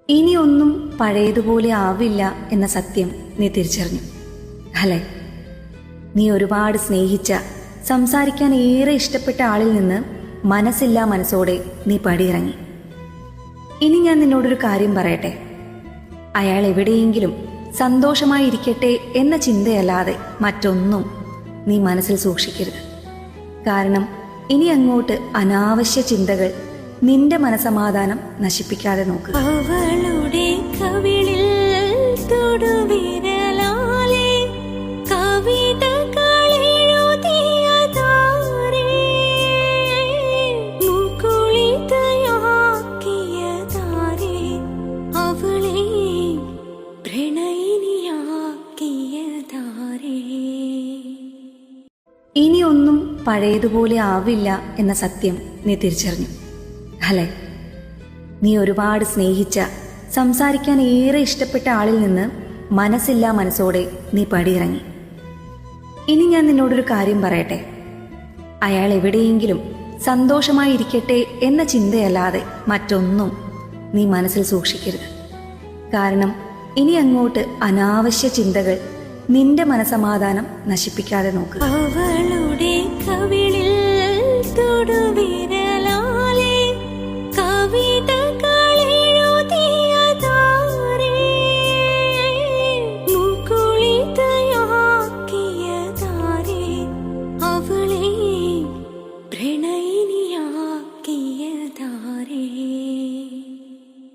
ഇനിയൊന്നും പഴയതുപോലെ ആവില്ല എന്ന സത്യം നീ തിരിച്ചറിഞ്ഞു അല്ലേ? നീ ഒരുപാട് സ്നേഹിച്ച, സംസാരിക്കാൻ ഏറെ ഇഷ്ടപ്പെട്ട ആളിൽ നിന്ന് മനസ്സില്ലാ മനസ്സോടെ നീ പടിയിറങ്ങി. ഇനി ഞാൻ നിന്നോടൊരു കാര്യം പറയട്ടെ. അയാൾ എവിടെയെങ്കിലും സന്തോഷമായിരിക്കട്ടെ എന്ന ചിന്തയല്ലാതെ മറ്റൊന്നും നീ മനസ്സിൽ സൂക്ഷിക്കരുത്. കാരണം ഇനി അങ്ങോട്ട് അനാവശ്യ ചിന്തകൾ നിന്റെ മനസമാധാനം നശിപ്പിക്കാതെ നോക്കുക. അവളുടെ കവിളിൽ തൊടുവിരലാലെ കവിതകളെഴുതിയതാരേ, മുകുളിതയാക്കിയതാരേ, അവളെ പ്രണയിനിയാക്കിയതാരേ. ഇനിയൊന്നും പഴയതുപോലെ ആവില്ല എന്ന സത്യം നീ തിരിച്ചറിഞ്ഞു അല്ലേ? നീ ഒരുപാട് സ്നേഹിച്ച, സംസാരിക്കാൻ ഏറെ ഇഷ്ടപ്പെട്ട ആളിൽ നിന്ന് മനസ്സില്ലാ മനസ്സോടെ നീ പടിയിറങ്ങി. ഇനി ഞാൻ നിന്നോടൊരു കാര്യം പറയട്ടെ. അയാൾ എവിടെയെങ്കിലും സന്തോഷമായിരിക്കട്ടെ എന്ന ചിന്തയല്ലാതെ മറ്റൊന്നും നീ മനസ്സിൽ സൂക്ഷിക്കരുത്. കാരണം ഇനി അങ്ങോട്ട് അനാവശ്യ ചിന്തകൾ നിന്റെ മനസമാധാനം നശിപ്പിക്കാതെ നോക്കുക. അവളുടെ കവിളിൽ തൊടുവിരലാലെ